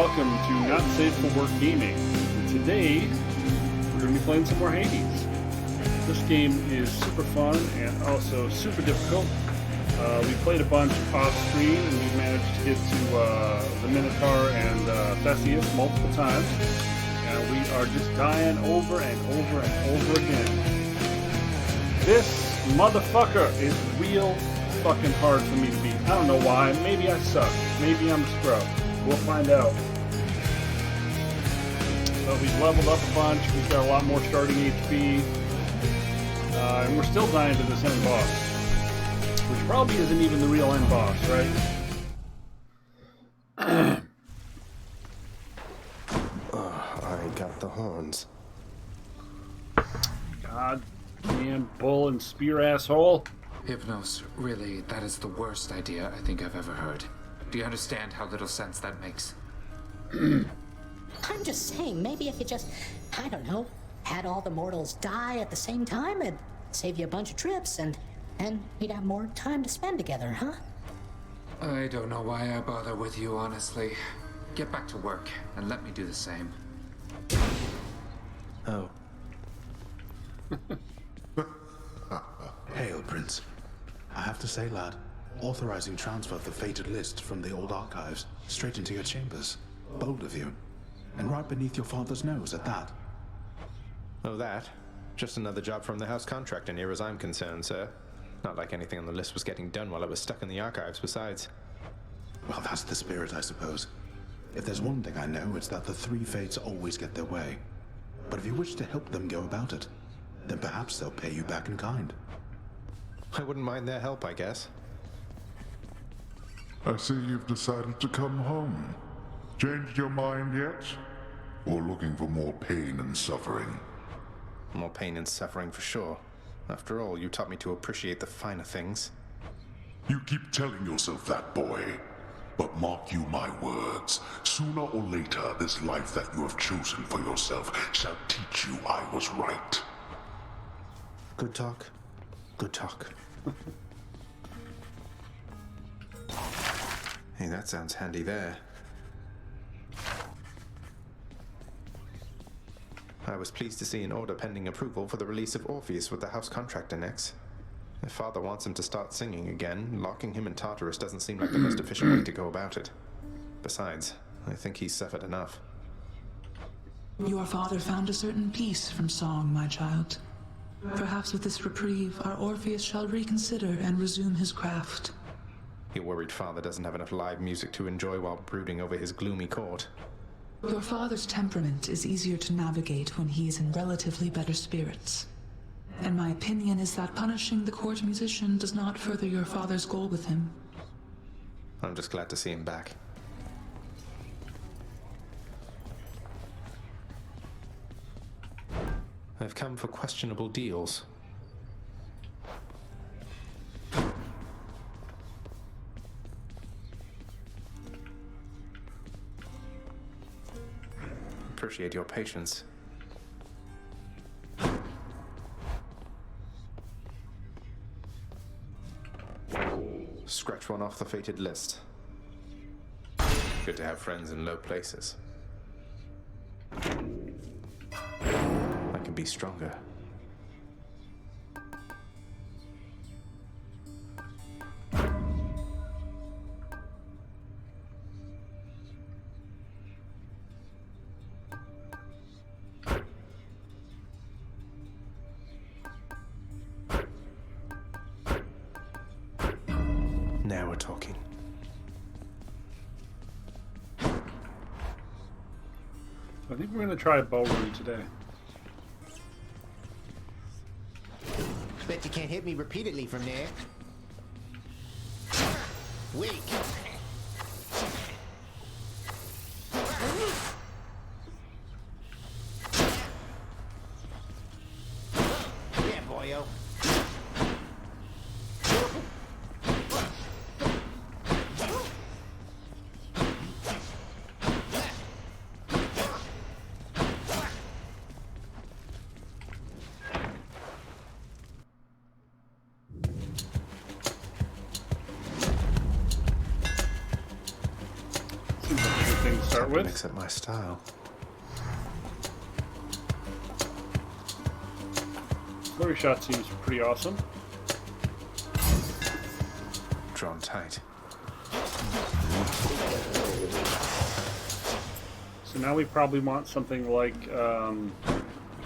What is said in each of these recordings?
welcome to Not Safe for Work Gaming. Today, we're going to be playing some more Hades. This game is super fun and also super difficult. We played a bunch off screen and we managed to get to the Minotaur and Theseus multiple times. And we are just dying over and over and over again. This motherfucker is real fucking hard for me to beat. I don't know why. Maybe I suck. Maybe I'm a scrub. We'll find out. But we've leveled up a bunch. We've got a lot more starting HP. And we're still dying to this end boss. Which probably isn't even the real end boss, right? I got the horns. God damn bull and spear asshole. Hypnos, really, that is the worst idea I think I've ever heard. Do you understand how little sense that makes? I'm just saying, maybe if you just, I don't know, had all the mortals die at the same time, it'd save you a bunch of trips, and we'd have more time to spend together, huh? I don't know why I bother with you, honestly. Get back to work, and let me do the same. Oh. Hail, Prince. I have to say, lad, authorizing transfer of the fated list from the old archives straight into your chambers. Bold of you. And right beneath your father's nose at that. Oh, that? Just another job from the house contractor near as I'm concerned, sir. Not like anything on the list was getting done while I was stuck in the archives besides. Well, that's the spirit, I suppose. If there's one thing I know, it's that the three fates always get their way. But if you wish to help them go about it, then perhaps they'll pay you back in kind. I wouldn't mind their help, I guess. I see you've decided to come home. Changed your mind yet? Or looking for more pain and suffering? More pain and suffering for sure. After all, you taught me to appreciate the finer things. You keep telling yourself that, boy. But mark you my words, sooner or later this life that you have chosen for yourself shall teach you I was right. Good talk. Good talk. Hey, that sounds handy there. I was pleased to see an order pending approval for the release of Orpheus with the house contractor next. If Father wants him to start singing again, locking him in Tartarus doesn't seem like the most efficient way to go about it. Besides, I think he's suffered enough. Your father found a certain peace from song, my child. Perhaps with this reprieve, our Orpheus shall reconsider and resume his craft. Your worried father doesn't have enough live music to enjoy while brooding over his gloomy court. Your father's temperament is easier to navigate when he is in relatively better spirits. And my opinion is that punishing the court musician does not further your father's goal with him. I'm just glad to see him back. I've come for questionable deals. Appreciate your patience. Scratch one off the fated list. Good to have friends in low places. I can be stronger. Now we're talking. I think we're going to try a ballroom today. Bet you can't hit me repeatedly from there. Weak. Yeah, boyo. start with. Mix up my style. Flurry shot seems pretty awesome. Drawn tight. So now we probably want something like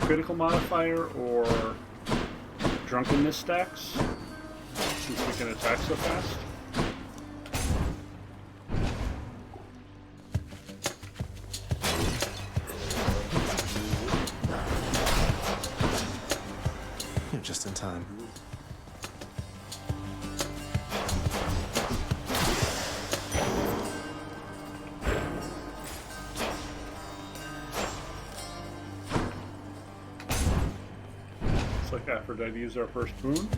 critical modifier or drunkenness stacks, since we can attack so fast. You're just in time. Looks like Aphrodite used our first boon.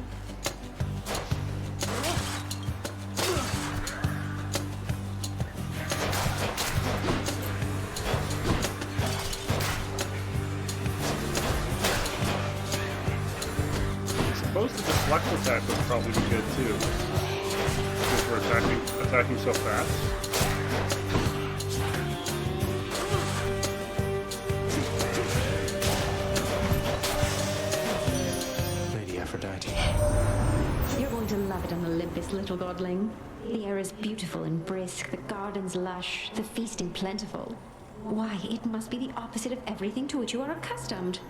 I suppose the deflect attack would probably be good too, since we're attacking so fast. Lady Aphrodite. You're going to love it on Olympus, little godling. The air is beautiful and brisk, the gardens lush, the feasting plentiful. Why, it must be the opposite of everything to which you are accustomed.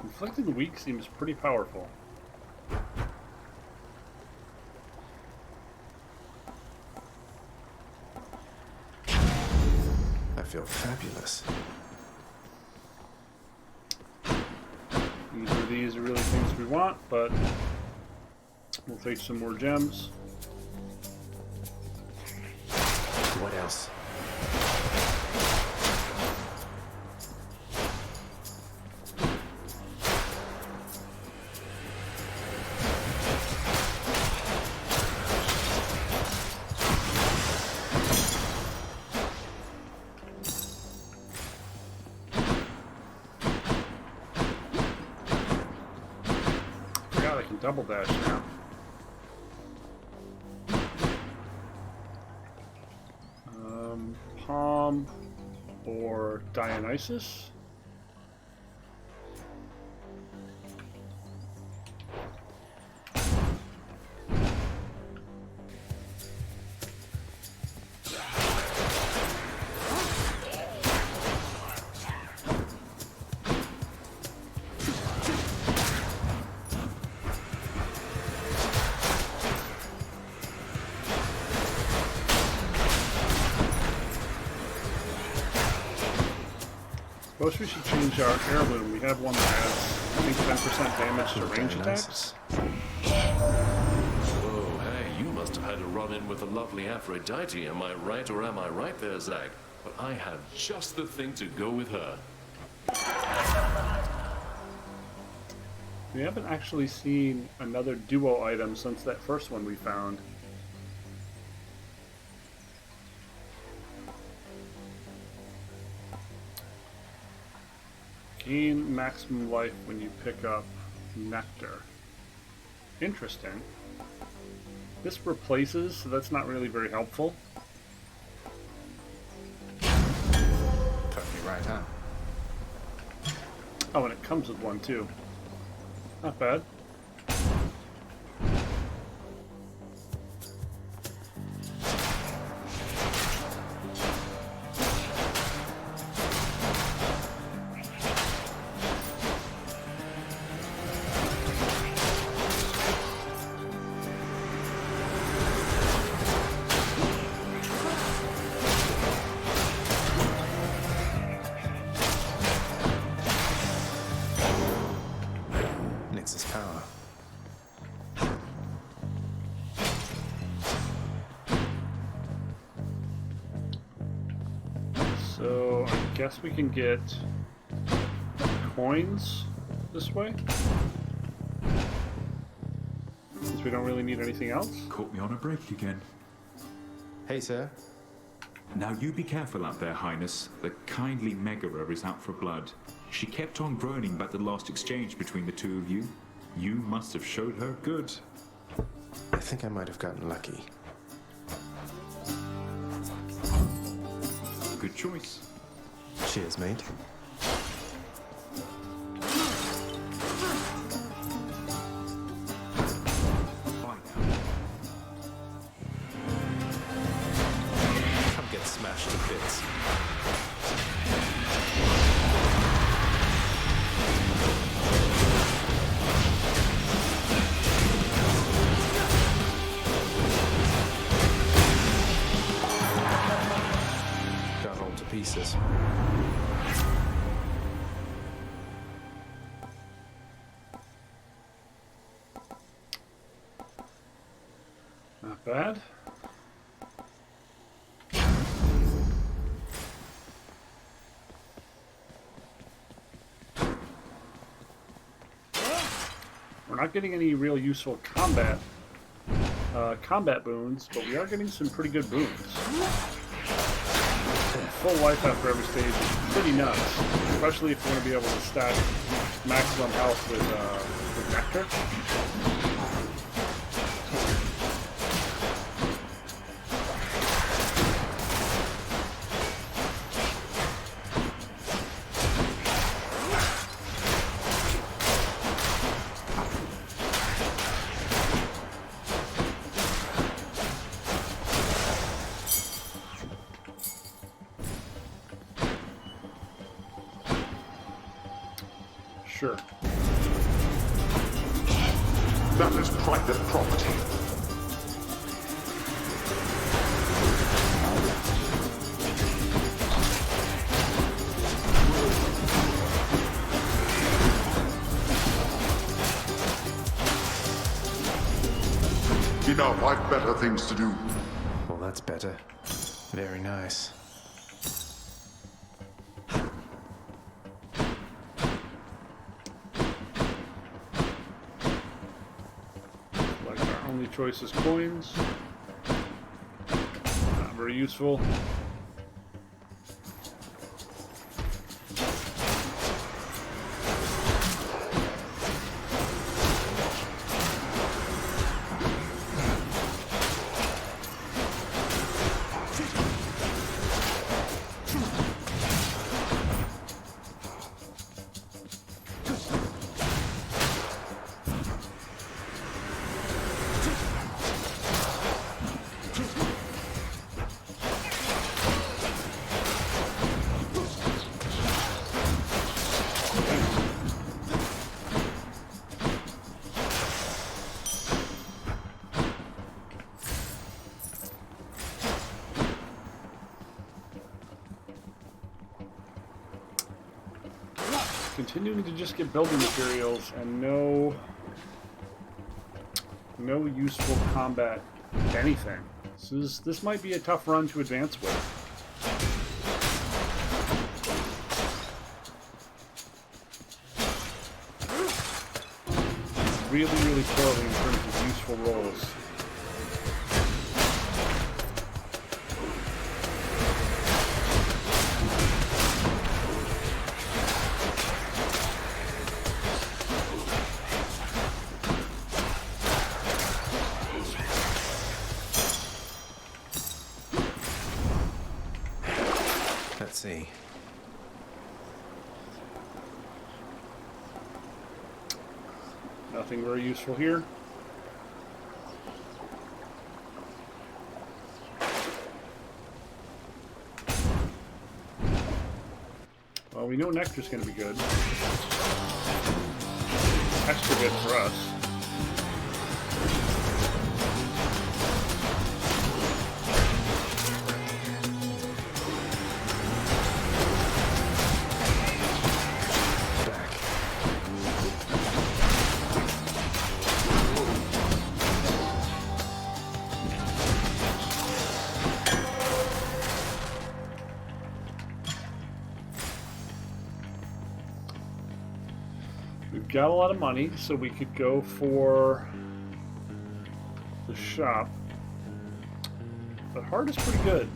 Inflicting the weak seems pretty powerful. I feel fabulous. Neither of these are really things we want, but we'll take some more gems. What else? Forgot I can double dash now. Palm or Dionysus? Suppose we should change our heirloom. We have one that has, I think, 10% damage to range attacks. Oh, hey, you must have had a run-in with the lovely Aphrodite, am I right or am I right there, Zach? But I have just the thing to go with her. We haven't actually seen another duo item since that first one we found. Gain maximum life when you pick up nectar. Interesting. This replaces, so that's not really very helpful. Totally right, huh? Oh, and it comes with one too. Not bad. Nix's power. So I guess we can get coins this way, since we don't really need anything else. Caught me on a break again. Hey, sir. Now you be careful out there, Highness. The kindly Megara is out for blood. She kept on groaning about the last exchange between the two of you. You must have showed her good. I think I might have gotten lucky. Good choice. Cheers, mate. Come get smashed to bits. Got all to pieces. Not bad. We're not getting any real useful combat boons, but we are getting some pretty good boons. Full life after every stage is pretty nuts, especially if you want to be able to stack maximum health with Nectar. Sure. That is private property. Enough, I've better things to do. Well, that's better. Very nice. Like our only choice is coins. Not very useful. Continuing to just get building materials and no useful combat anything. This might be a tough run to advance with. Really poorly in terms of useful rolls. Let's see. Nothing very useful here. Well, we know Nectar's going to be good. Extra good for us. We've got a lot of money, so we could go for the shop. But hard is pretty good.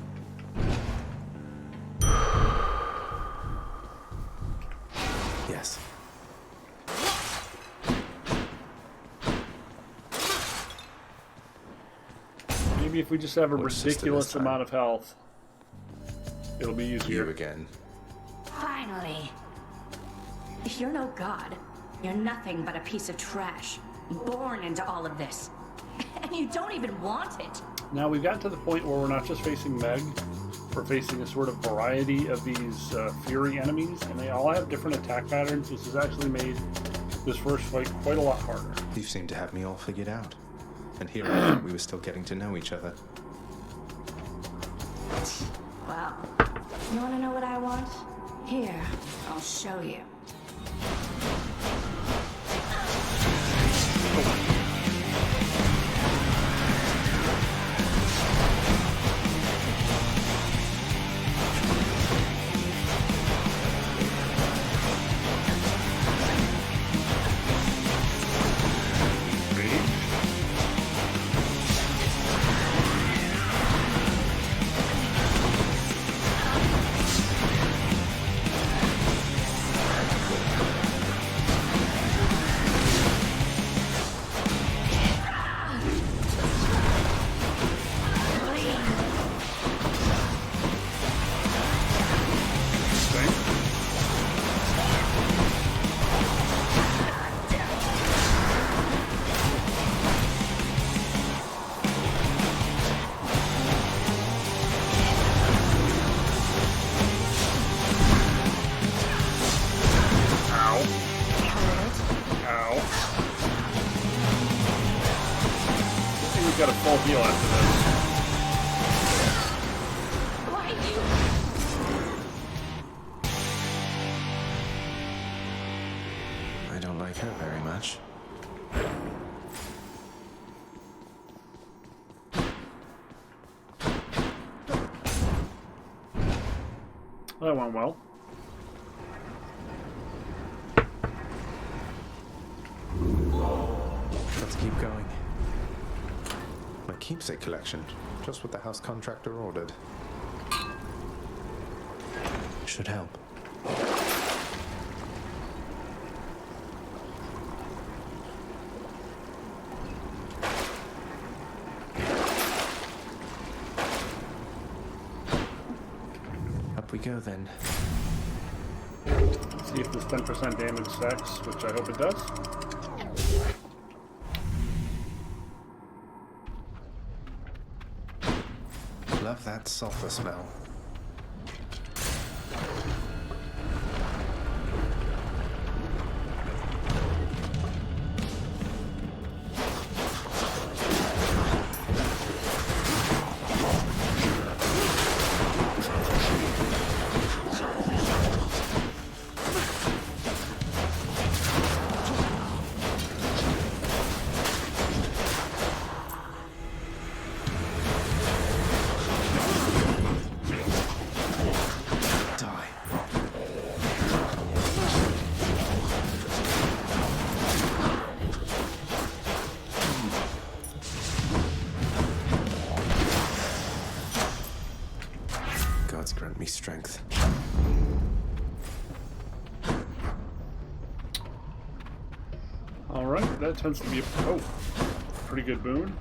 Yes. Maybe if we just have a Which sister ridiculous this time? amount of health, it'll be You easier. again. Finally. If you're no god, you're nothing but a piece of trash. Born into all of this. And you don't even want it. Now we've gotten to the point where we're not just facing Meg, we're facing a sort of variety of these Fury enemies, and they all have different attack patterns. This has actually made this first fight quite a lot harder. You seem to have me all figured out. And here I thought we were still getting to know each other. Well, you want to know what I want? Here, I'll show you. Got a full heal after this. Why I don't like her very much. That went well. Let's keep going. My keepsake collection. Just what the house contractor ordered. Should help. Up we go then. See if this 10% damage stacks, which I hope it does. Love that sulfur smell. Grant me strength. Alright, that tends to be a pretty good boon.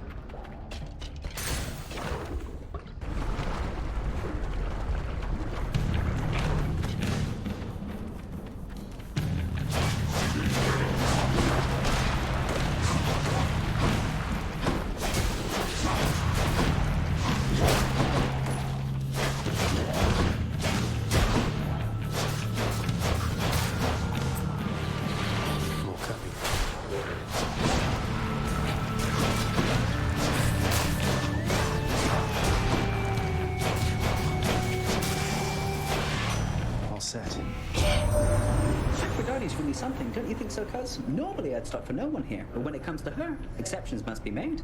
Really something, don't you think so, cuz? Normally I'd stop for no one here, but when it comes to her, exceptions must be made.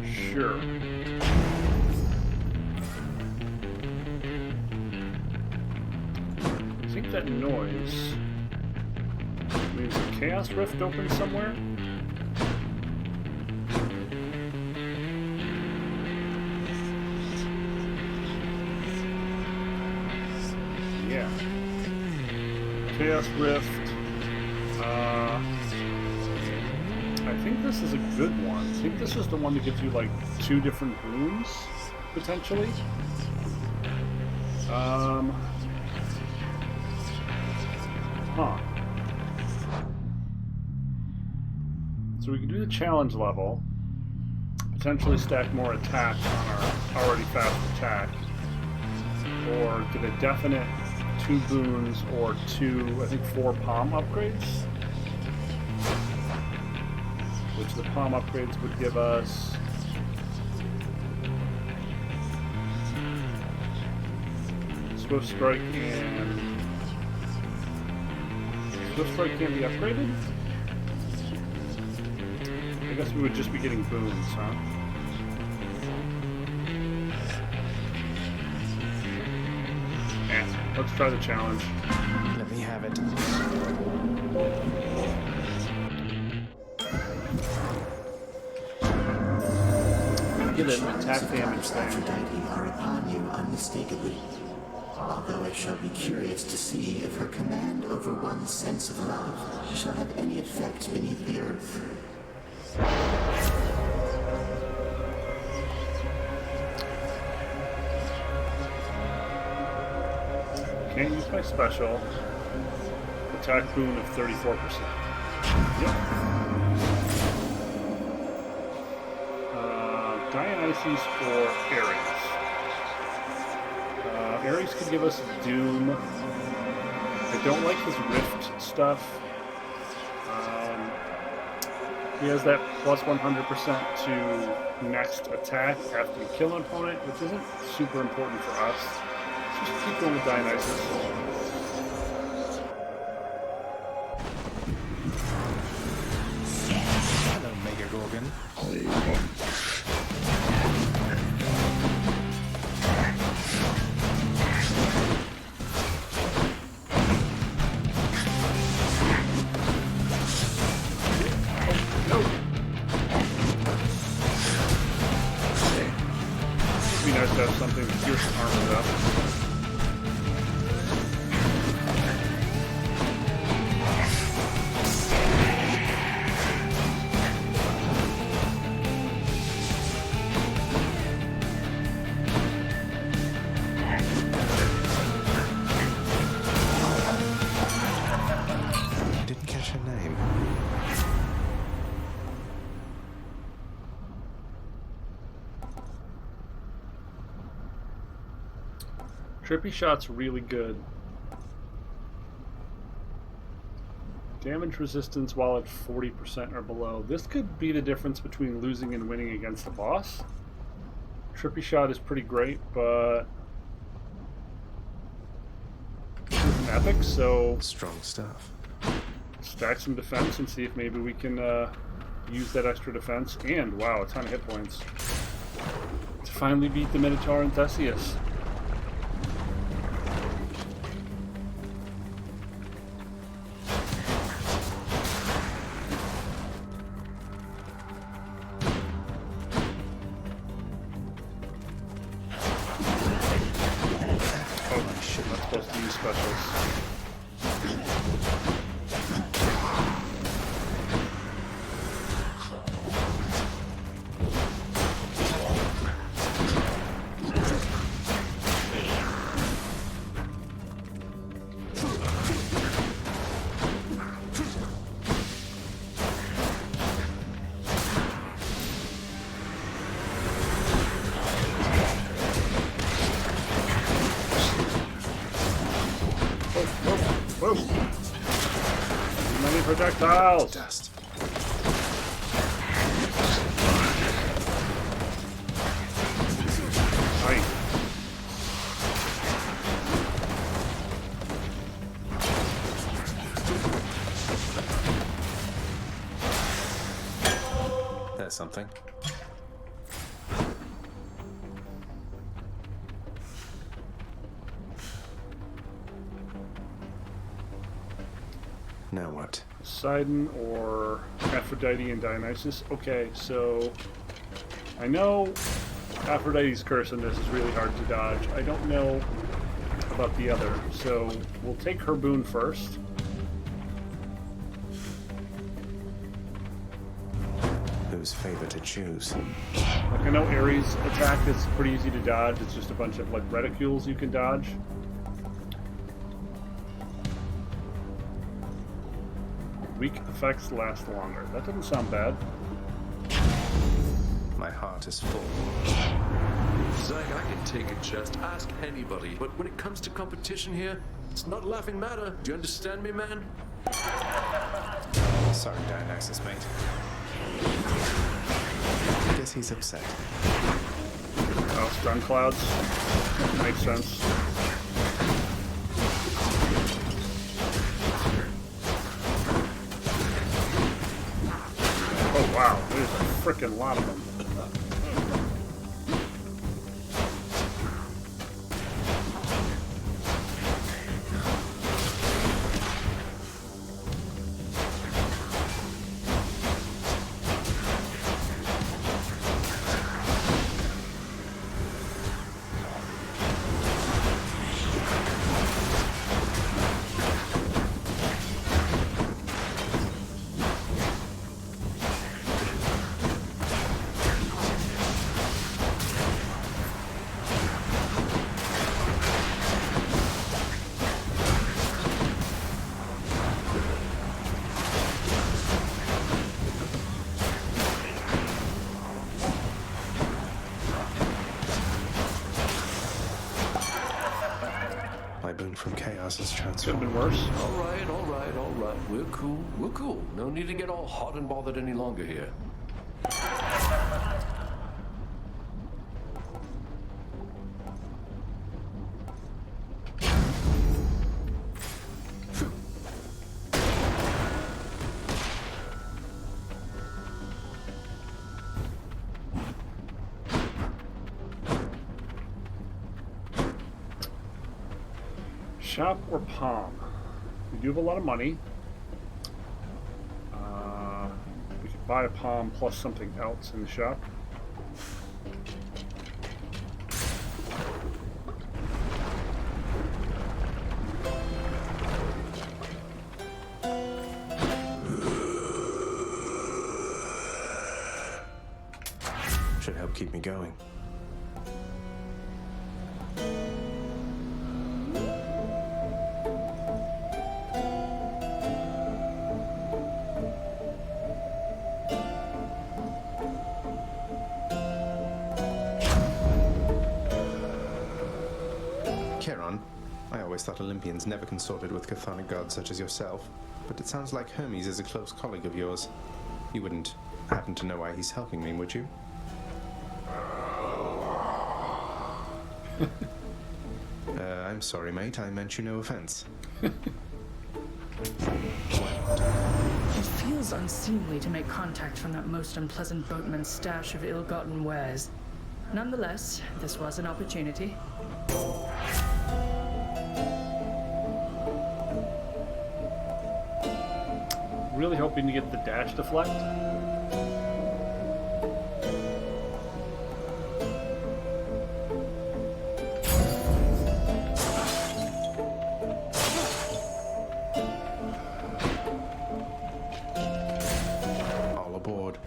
Sure. I think that noise means a chaos rift open somewhere. Chaos Rift. I think this is a good one. I think this is the one that gives you like 2 different boons, potentially. So we can do the challenge level, potentially stack more attack on our already fast attack, or get a definite 2 boons or 2, I think 4 palm upgrades, which the palm upgrades would give us Swift Strike and Swift Strike can't be upgraded? I guess we would just be getting boons, huh? Let's try the challenge. Let me have it. Get an attack damage thing. Aphrodite are upon you unmistakably. Although I shall be curious to see if her command over one's sense of love shall have any effect beneath the earth. Can't use my special. Attack boon of 34%. Yep. Dionysus or Ares. Ares could give us Doom. I don't like his Rift stuff. He has that plus 100% to next attack after you kill an opponent, which isn't super important for us. Just keep going with Dionysus. Hello, Mega Gorgon. It'd be nice to have something to pierce armor up. Didn't catch her name. Trippy Shot's really good. Damage resistance while at 40% or below. This could be the difference between losing and winning against the boss. Trippy Shot is pretty great, but this is an epic, so strong stuff. Stack some defense and see if maybe we can use that extra defense. And wow, a ton of hit points to finally beat the Minotaur and Theseus. Many projectiles. Dust. That's something. Now what? Poseidon or Aphrodite and Dionysus. Okay, so I know Aphrodite's curse in this is really hard to dodge. I don't know about the other. So we'll take her boon first. Whose favor to choose? Like, I know Ares' attack is pretty easy to dodge. It's just a bunch of like reticules you can dodge. Weak effects last longer. That doesn't sound bad. My heart is full. Zach, I can take a jest, ask anybody, but when it comes to competition here, it's not a laughing matter. Do you understand me, man? Sorry, Dionysus, mate. Guess he's upset. Oh, stun clouds. Makes sense. Oh wow, there's a frickin' lot of them. From chaos is Could have transformed. been worse. All right, all right, all right. We're cool. We're cool. No need to get all hot and bothered any longer here. Shop or palm? We do have a lot of money. We could buy a palm plus something else in the shop. Should help keep me going. I always thought Olympians never consorted with chthonic gods such as yourself, but it sounds like Hermes is a close colleague of yours. You wouldn't happen to know why he's helping me, would you? I'm sorry, mate. I meant you no offense. It feels unseemly to make contact from that most unpleasant boatman's stash of ill-gotten wares. Nonetheless, this was an opportunity. Really hoping to get the dash deflect. All aboard.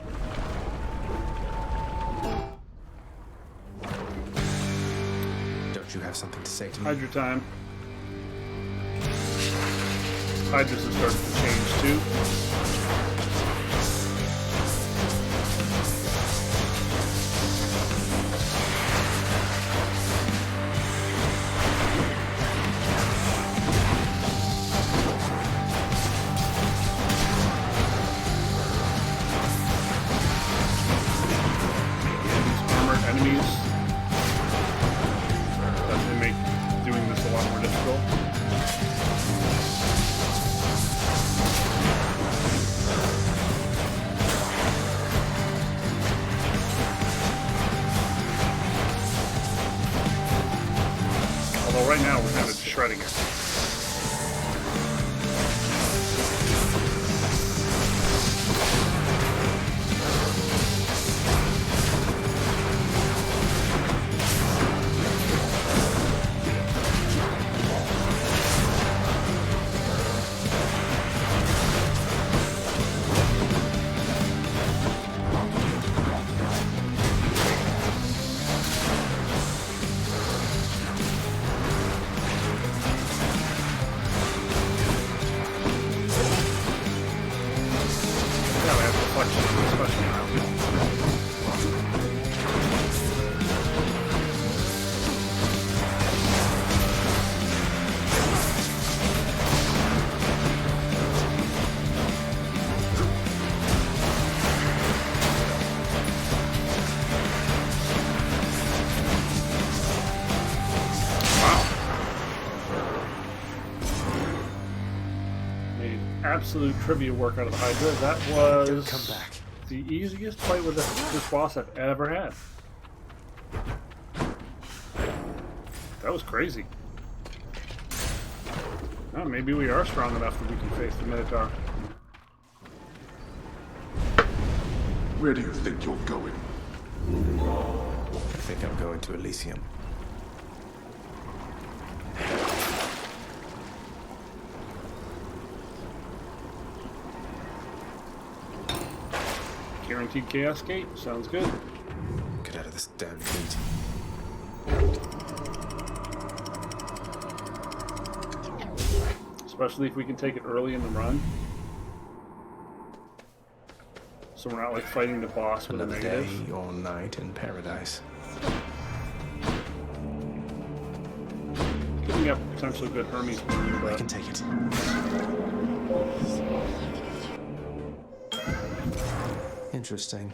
Don't you have something to say to me? Hydra time. Hydras have started to change too. These armored enemies definitely make doing this a lot more difficult. Although right now we're kind of shredding it. absolute trivia work out of the Hydra. That was the easiest fight with this boss I've ever had. That was crazy. Oh, maybe we are strong enough that we can face the Minotaur. Where do you think you're going? I think I'm going to Elysium. Guaranteed Chaos Gate? Sounds good. Get out of this damn heat. Especially if we can take it early in the run. So we're not like fighting the boss with Another a negative. day or night in paradise. Picking up potentially good Hermes burn, but I can take it. Interesting.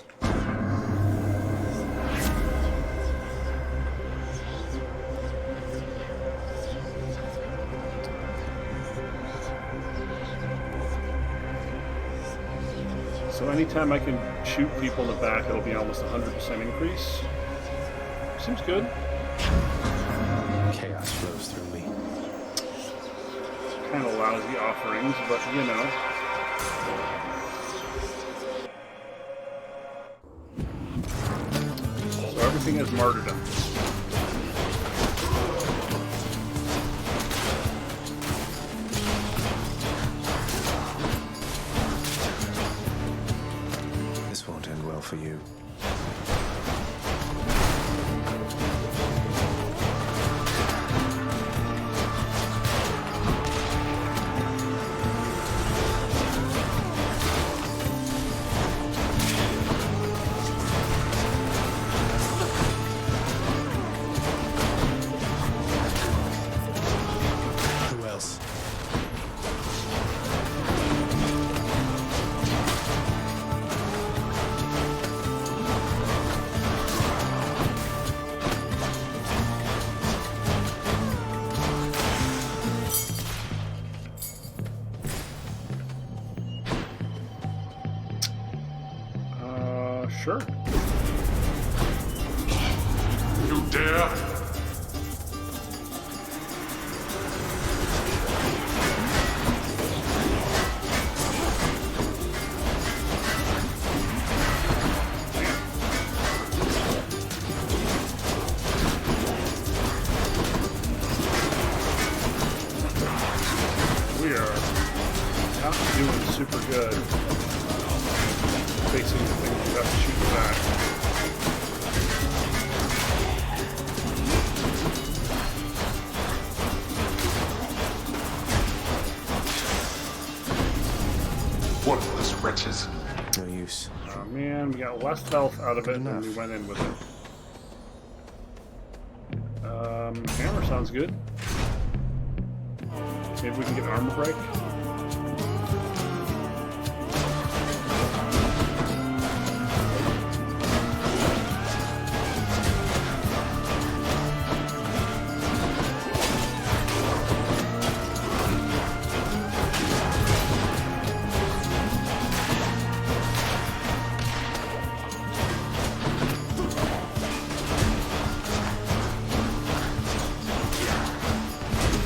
So anytime I can shoot people in the back, it'll be almost 100% increase. Seems good. Chaos flows through me. Kind of lousy offerings, but you know. So everything is martyrdom. This won't end well for you. Who else? Sure. You dare? We are not doing super good facing the things you have to shoot back. Worthless wretches. No use. Oh man, we got less health out of it than we went in with it. Hammer sounds good. Maybe we can get armor break.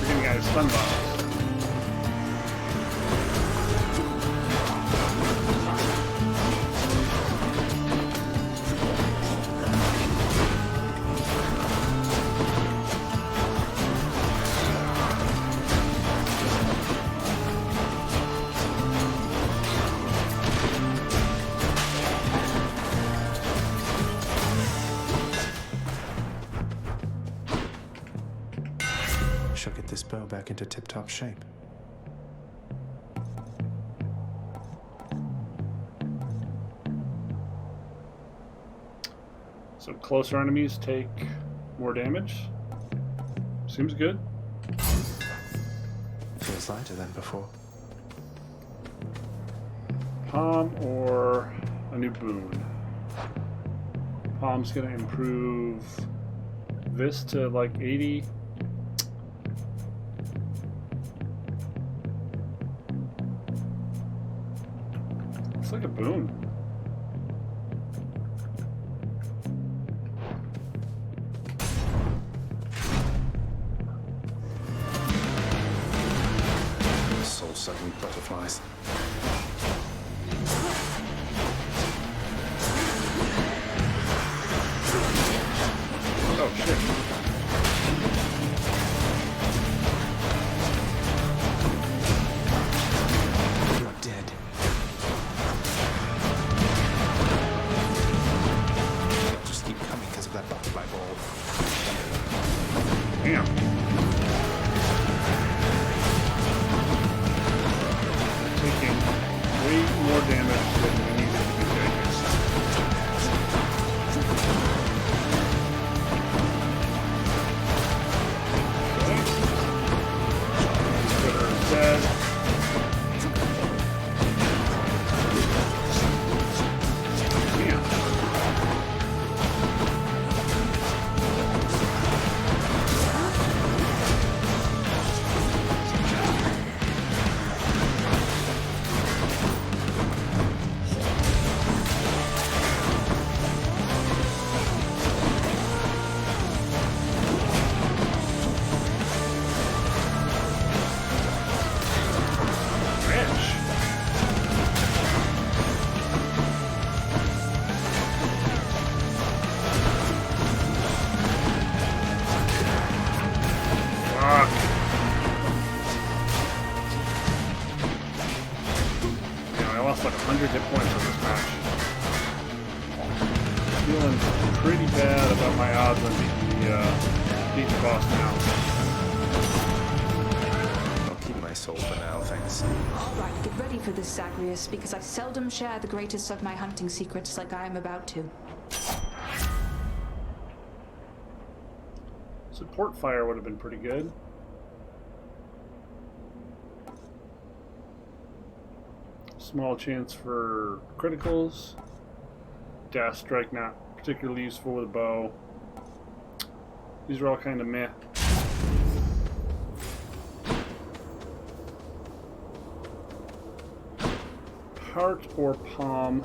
Getting out of stun bombs. Shall get this bow back into tip-top shape. So closer enemies take more damage. Seems good. Feels lighter than before. Palm or a new boon. Palm's gonna improve this to like 80. Looks like a boon. Soul-sucking butterflies. Oh shit. You're dead. They'll just keep coming because of that butterfly ball. Damn. Taking way more damage than we needed to be taking. Okay. Put her dead. Damn. Lost like 100 hit points in this match. Feeling pretty bad about my odds on beating the boss now. I'll keep my soul for now, thanks. Alright, get ready for this, Zagreus, because I seldom share the greatest of my hunting secrets like I am about to. Support fire would have been pretty good. Small chance for criticals. Dash strike not particularly useful with a bow. These are all kind of meh. Heart or palm.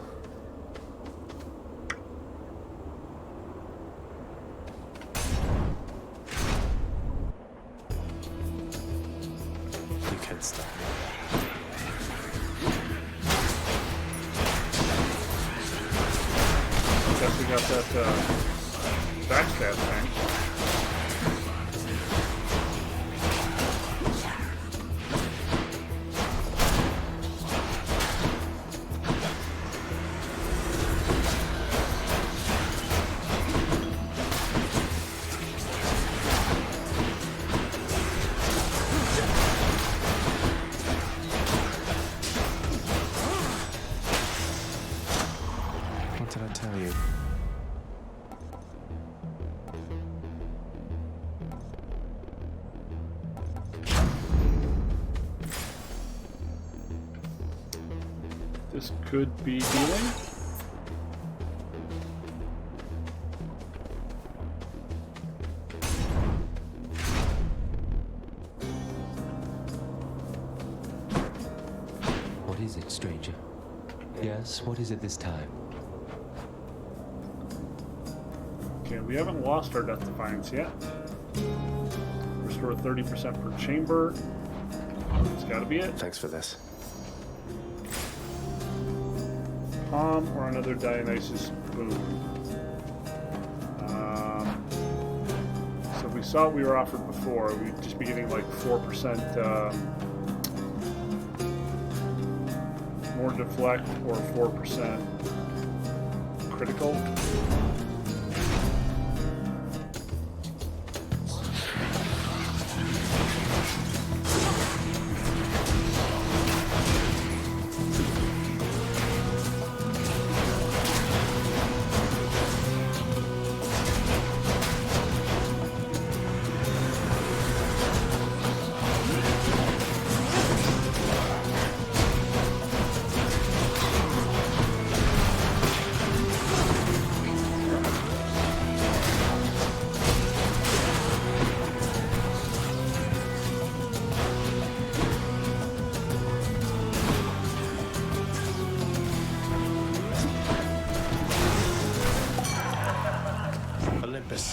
You can stop me. Guess we got that backstab thing. What did I tell you? This could be healing. What is it, stranger? Yes, what is it this time? Okay, we haven't lost our Death Defiance yet. Restore 30% per chamber. That's gotta be it. Thanks for this. Palm or another Dionysus boon. So if we saw what we were offered before, we'd just be getting like 4% more deflect or 4% critical.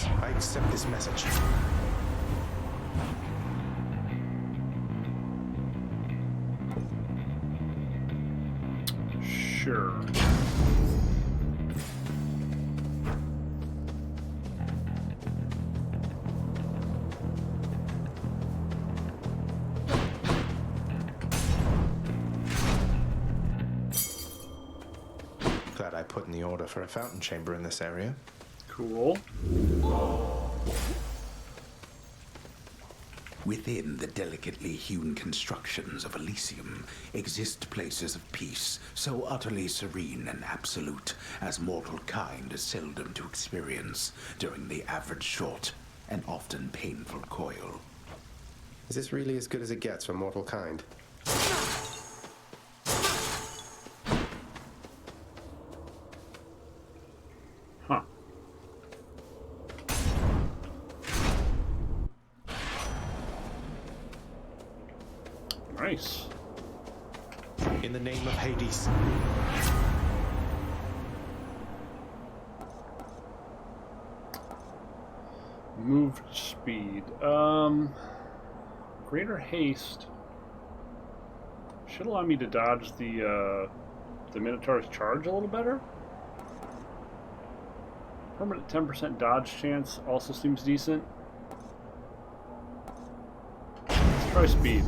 Yes, I accept this message. Sure. Glad I put in the order for a fountain chamber in this area. Cool. Within the delicately hewn constructions of Elysium exist places of peace so utterly serene and absolute as mortal kind is seldom to experience during the average short and often painful coil. Is this really as good as it gets for mortal kind? Huh. Nice. In the name of Hades. Moved speed. Greater haste should allow me to dodge the Minotaur's charge a little better. Permanent 10% dodge chance also seems decent. Let's try speed.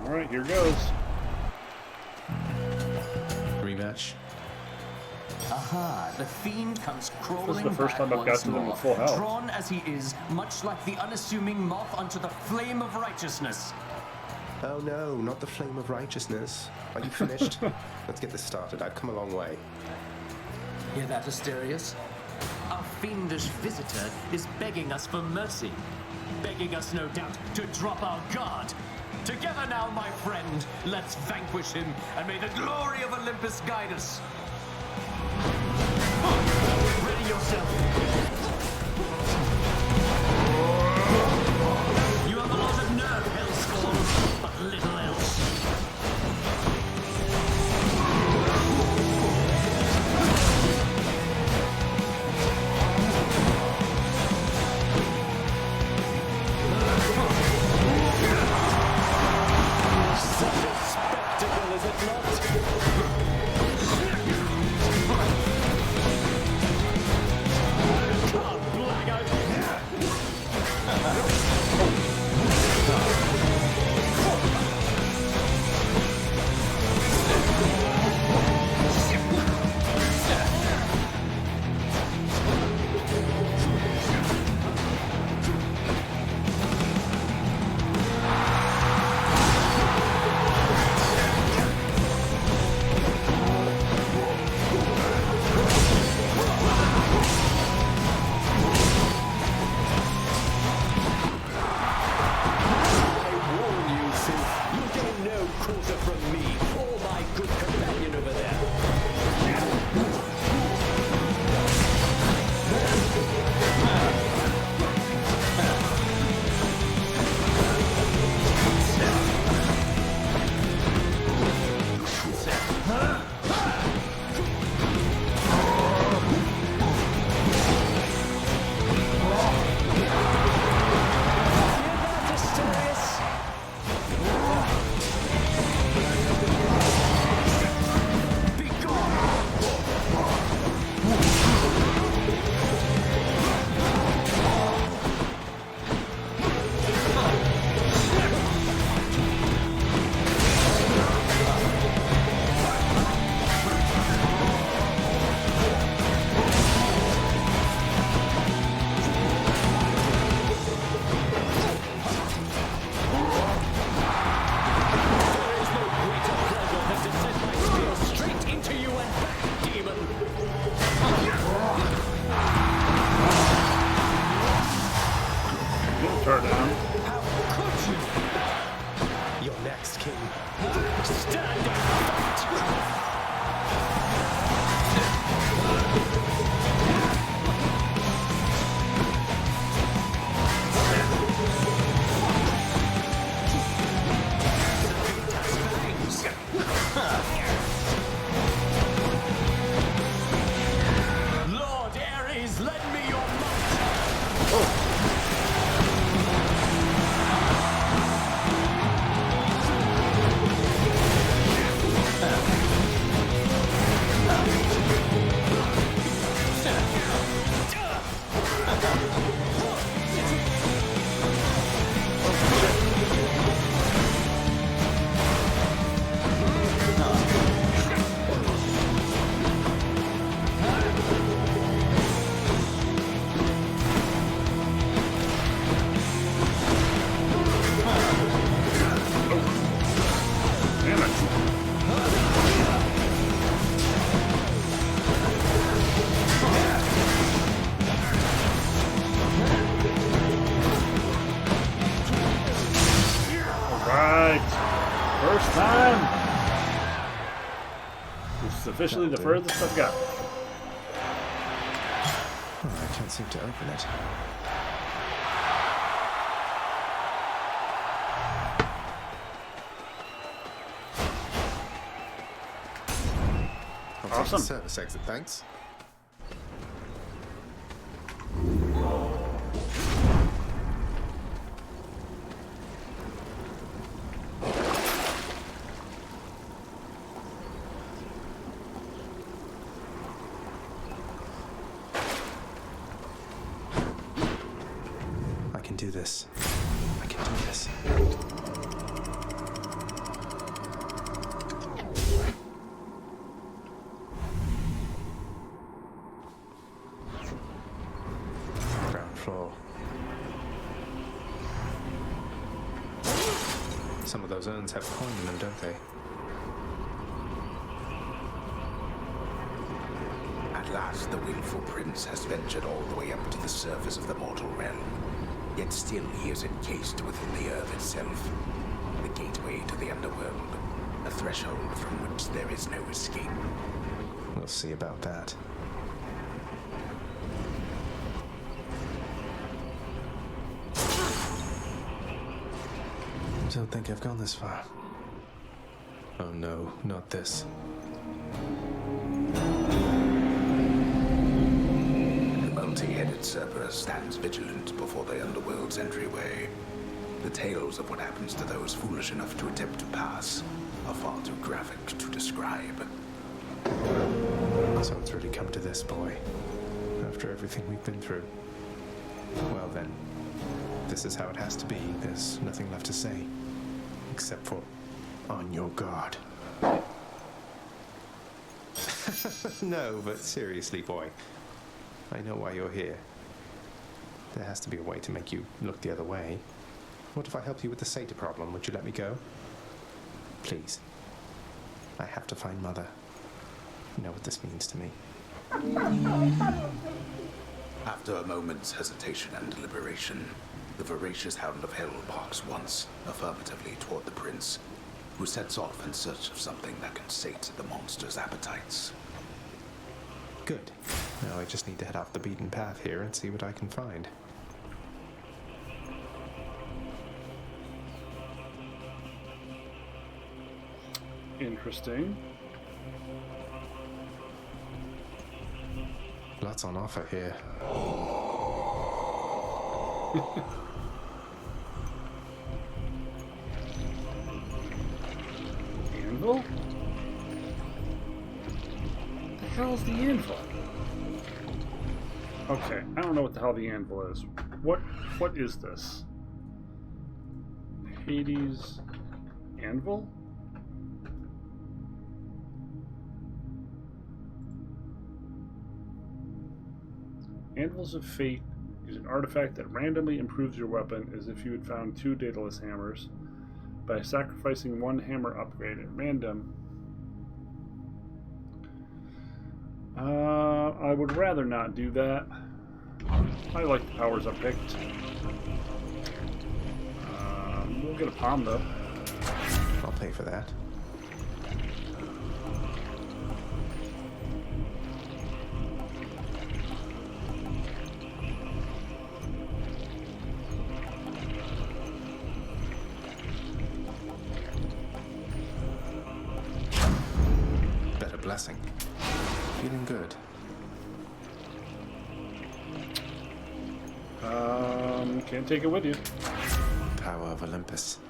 Alright, here goes. Rematch. Aha, the fiend comes crawling This is the first back time I've got once to them more, with full health. drawn as he is, much like the unassuming moth unto the flame of righteousness. Oh no, not the flame of righteousness. Are you finished? Let's get this started. I've come a long way. Hear that, Asterius? Our fiendish visitor is begging us for mercy. Begging us, no doubt, to drop our guard. Together now, my friend, let's vanquish him, and may the glory of Olympus guide us. Ready yourself. You have a lot of nerve, Hellspawn, but little else. Such a spectacle, is it not? Alright. First time. This is officially the furthest I've got. Oh, I can't seem to open it. I'll take the service exit, thanks. I can do this. I can do this. Ground floor. Some of those urns have coin in them, don't they? At last, the willful prince has ventured all the way up to the surface of the mortal realm. Yet still he is encased within the earth itself. The gateway to the underworld. A threshold from which there is no escape. We'll see about that. Don't think I've gone this far. Oh no, not this. The multi-headed Cerberus stands vigilant before the underworld's entryway. The tales of what happens to those foolish enough to attempt to pass are far too graphic to describe. So it's really come to this, boy. After everything we've been through. Well then, this is how it has to be. There's nothing left to say. Except for, on your guard. No, but seriously, boy. I know why you're here. There has to be a way to make you look the other way. What if I help you with the Sata problem? Would you let me go? Please. I have to find Mother. You know what this means to me. After a moment's hesitation and deliberation, the voracious hound of hell barks once, affirmatively toward the prince, who sets off in search of something that can sate the monster's appetites. Good. Now I just need to head off the beaten path here and see what I can find. Interesting. Lots on offer here. Anvil? What the hell's the anvil? Okay, I don't know what the hell the anvil is. What is this? Hades anvil? Anvils of Fate is an artifact that randomly improves your weapon as if you had found 2 Daedalus hammers by sacrificing 1 hammer upgrade at random. I would rather not do that. I like the powers I picked. We'll get a palm though. I'll pay for that. Better blessing. Feeling good. Can't take it with you. Power of Olympus.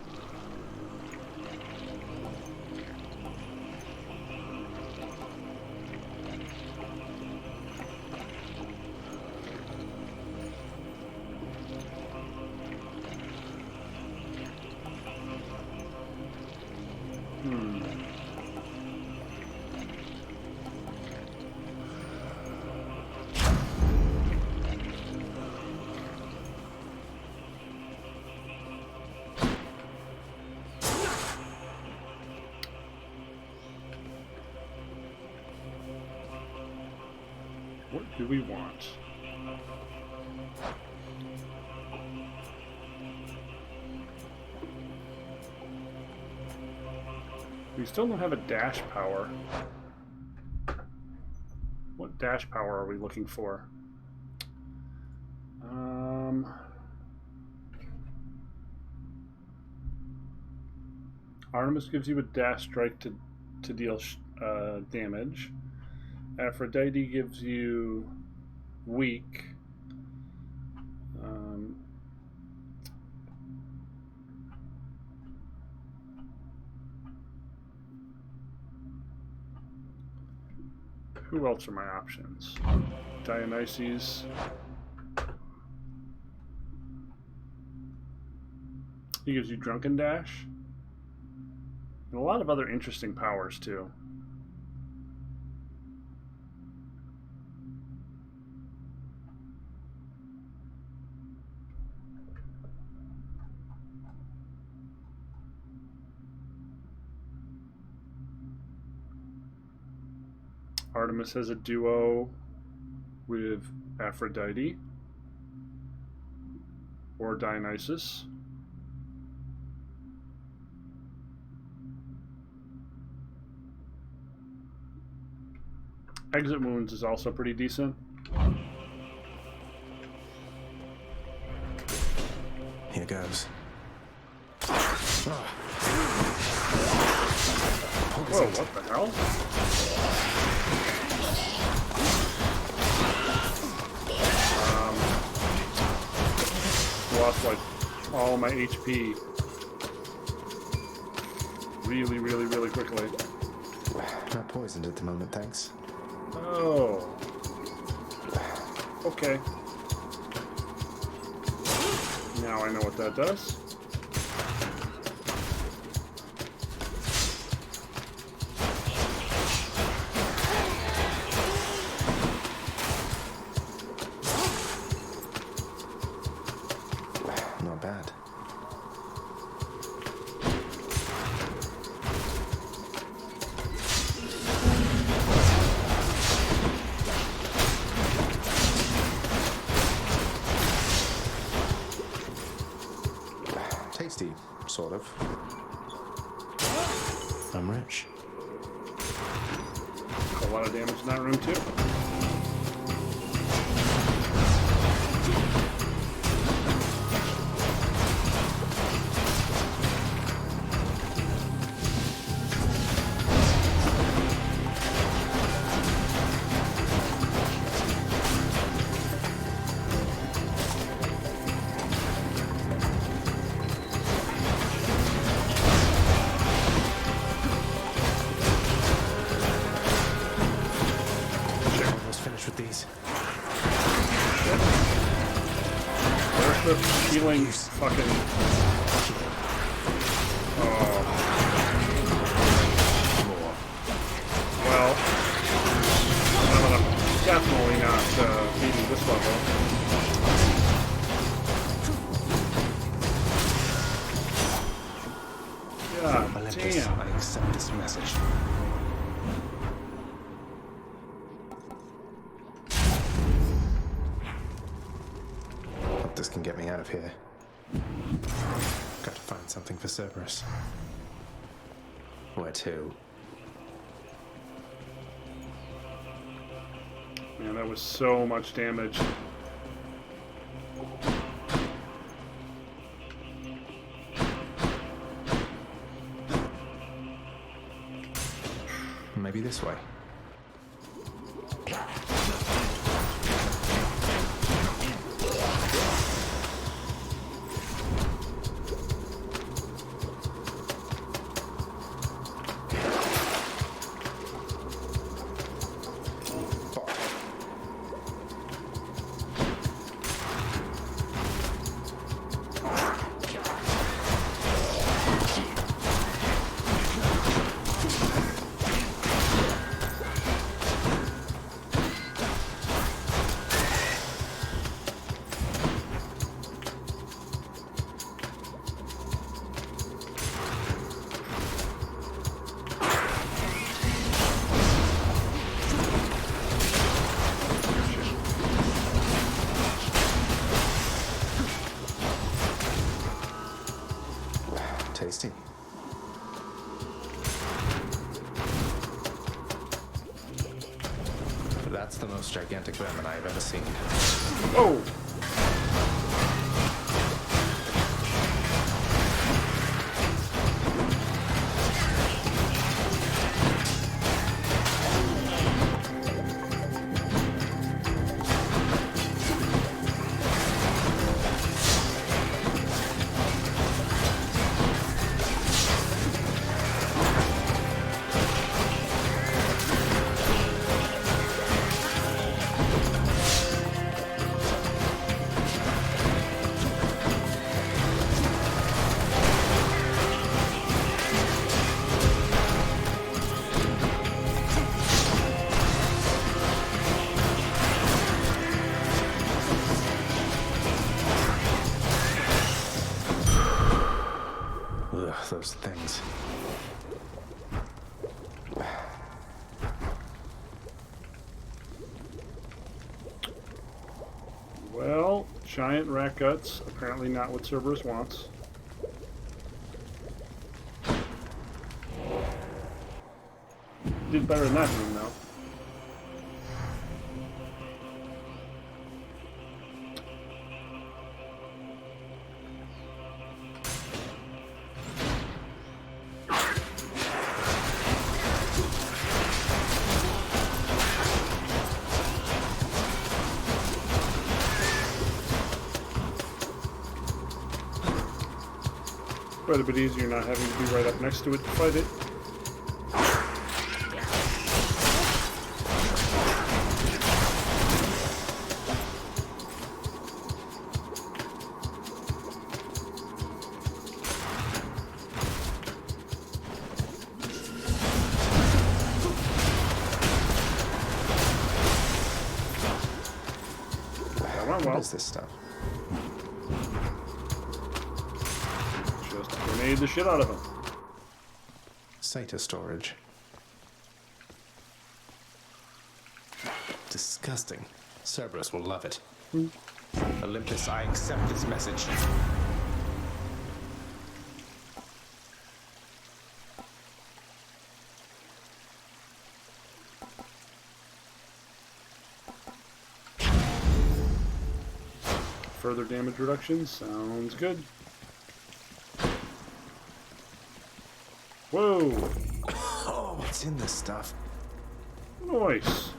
What do we want? We still don't have a dash power. What dash power are we looking for? Artemis gives you a dash strike to deal damage. Aphrodite gives you weak. Who else are my options? Dionysus. He gives you Drunken Dash. And a lot of other interesting powers, too. Artemis has a duo with Aphrodite or Dionysus. Exit Wounds is also pretty decent. Here goes. Whoa, what the hell? Lost like all my HP really quickly. Not poisoned at the moment, thanks. Oh. Okay. Now I know what that does. Not bad. Tasty, sort of. I'm rich. A lot of damage in that room too. Healing fucking. Oh. Well, I'm definitely not beating this level. God Olympus, damn. I accept this message. This can get me out of here. Got to find something for Cerberus. Where to? Man, that was so much damage. Maybe this way. Tasty. most gigantic vermin I have ever seen. Oh! Those things. Well, giant rat guts. Apparently not what Cerberus wants. Did better than that room, though. Quite a bit easier not having to be right up next to it to fight it. That went well. What is this stuff? Grenade the shit out of him. Satyr storage. Disgusting. Cerberus will love it. Olympus, I accept this message. Further damage reduction sounds good. Whoa! Oh, what's in this stuff? Nice.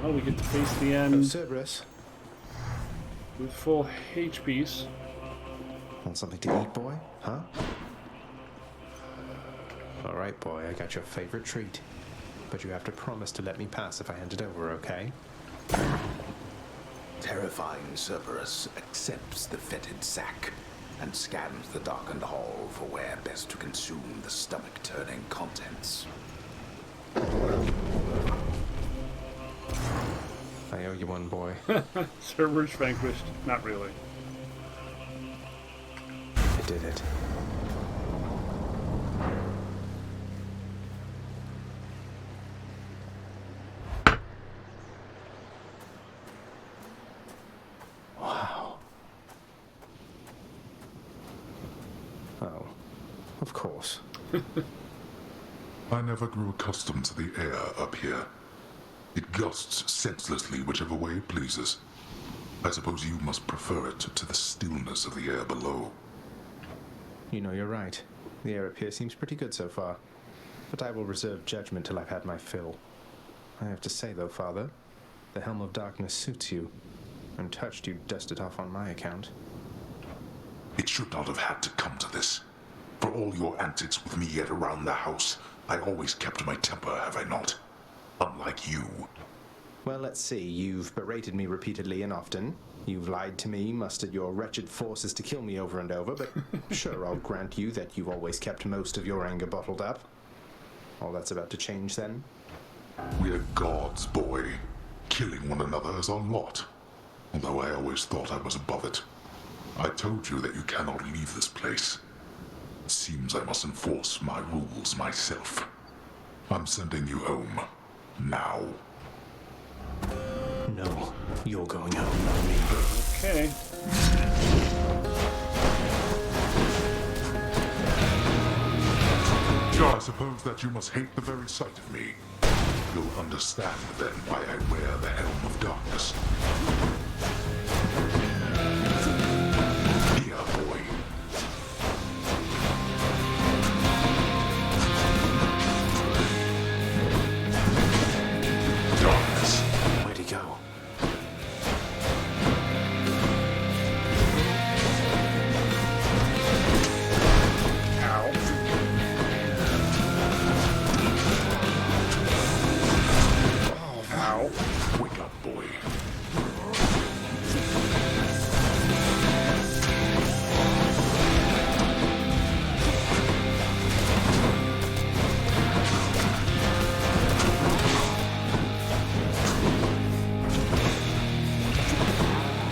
Well, we get to face the end. Oh, Cerberus. With full HPs. Want something to eat, boy? Huh? Alright, boy, I got your favorite treat. But you have to promise to let me pass if I hand it over, okay? Terrifying Cerberus accepts the fetid sack and scans the darkened hall for where best to consume the stomach-turning contents. I owe you one, boy. Cerberus vanquished. Not really. I did it. Wow. Oh, of course. I never grew accustomed to the air up here. It gusts senselessly whichever way it pleases. I suppose you must prefer it to the stillness of the air below. You know, you're right. The air up here seems pretty good so far. But I will reserve judgment till I've had my fill. I have to say, though, Father, the Helm of Darkness suits you. I'm touched you dust it off on my account. It should not have had to come to this. For all your antics with me yet around the house, I always kept my temper, have I not? Unlike you. Well, let's see. You've berated me repeatedly and often. You've lied to me, mustered your wretched forces to kill me over and over, but sure, I'll grant you that you've always kept most of your anger bottled up. All that's about to change, then? We're gods, boy. Killing one another is our lot. Although I always thought I was above it. I told you that you cannot leave this place. It seems I must enforce my rules myself. I'm sending you home. Now. No, you're going home, not me. Okay. Just suppose that you must hate the very sight of me. You'll understand then why I wear the Helm of Darkness. Here, boy. Darkness. Where'd he go? Wake up, boy.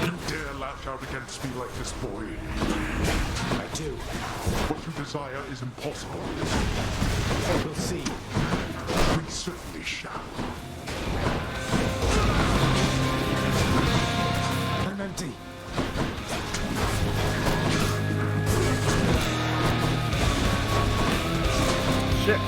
You dare lash out against me like this, boy? I do. What you desire is impossible. We'll see. We certainly shall. I'm empty. Shit.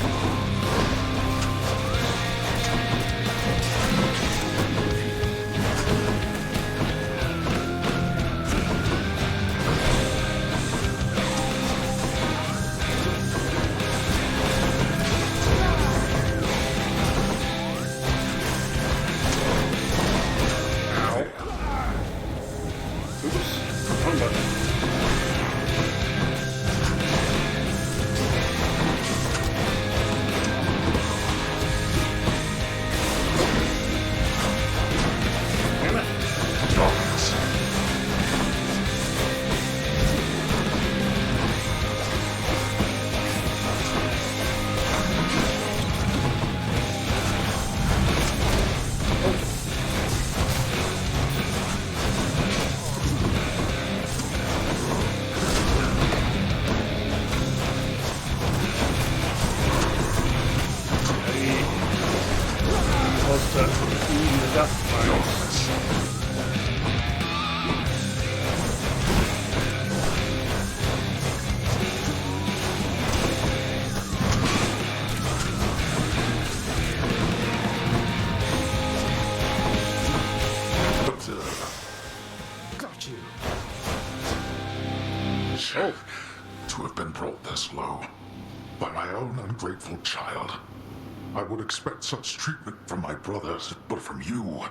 Got you. To have been brought this low by my own ungrateful child. I would expect such treatment from my brothers, but from you.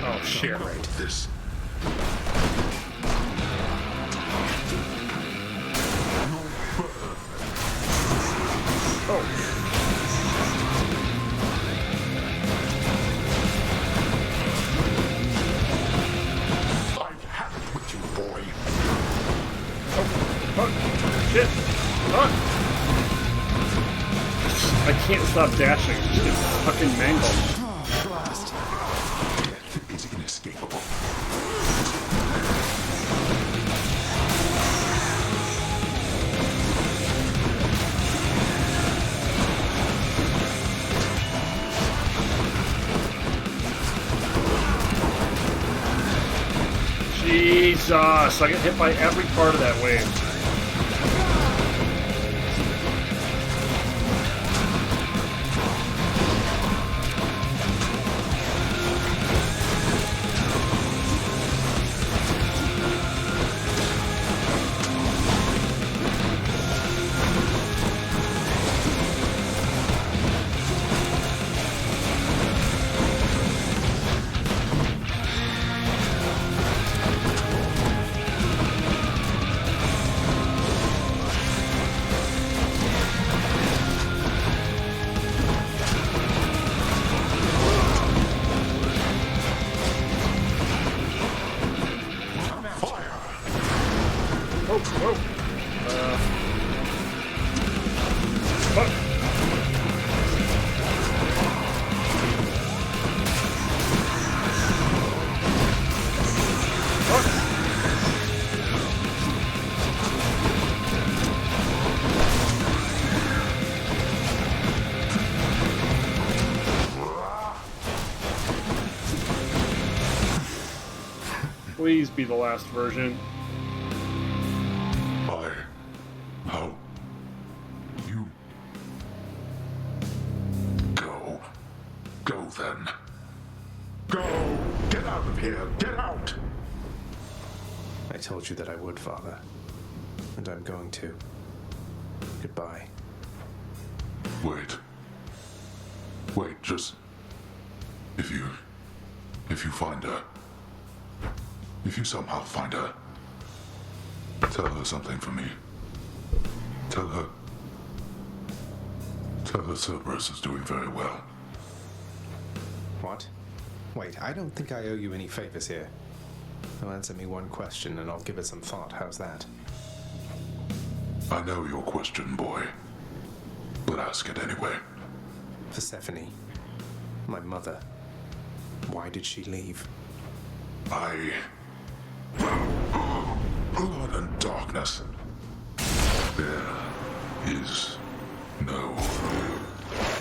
Oh shit! Right. This. Shit! Fuck! I can't stop dashing. Just get fucking mangled. Blast. Death is inescapable. Jesus! I get hit by every part of that wave. Please be the last version. out of here! Get out! I told you that I would, Father. And I'm going to. Goodbye. Wait. Wait, just... If you find her... If you somehow find her... Tell her something for me. Tell her Cerberus is doing very well. What? Wait, I don't think I owe you any favors here. Now answer me one question and I'll give it some thought. How's that? I know your question, boy. But ask it anyway. Persephone. My mother. Why did she leave? Blood and darkness. There is no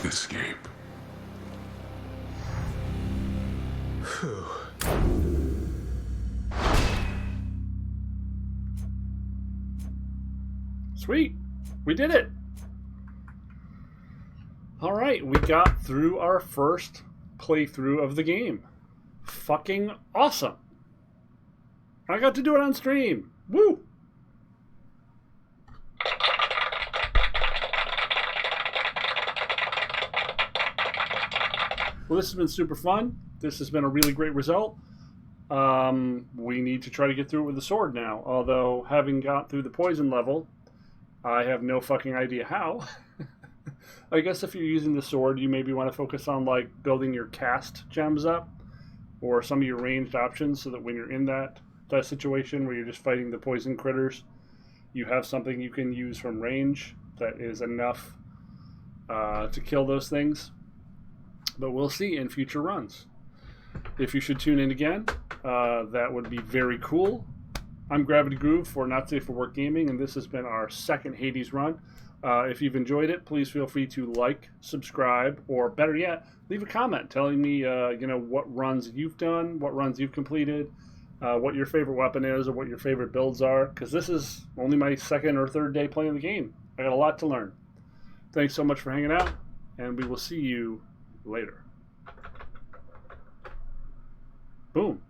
escape. Whew. Sweet. We did it. All right, we got through our first playthrough of the game. Fucking awesome. I got to do it on stream. Woo! Well, this has been super fun. This has been a really great result. We need to try to get through it with the sword now. Although, having got through the poison level, I have no fucking idea how. I guess if you're using the sword, you maybe want to focus on like building your cast gems up or some of your ranged options so that when you're in that situation where you're just fighting the poison critters, you have something you can use from range that is enough to kill those things. But we'll see in future runs. If you should tune in again, that would be very cool. I'm Gravity Groove for Not Safe for Work Gaming, and this has been our second Hades run. If you've enjoyed it, please feel free to like, subscribe, or better yet, leave a comment telling me what runs you've done, what runs you've completed, what your favorite weapon is, or what your favorite builds are, because this is only my second or third day playing the game. I got a lot to learn. Thanks so much for hanging out, and we will see you later. Boom.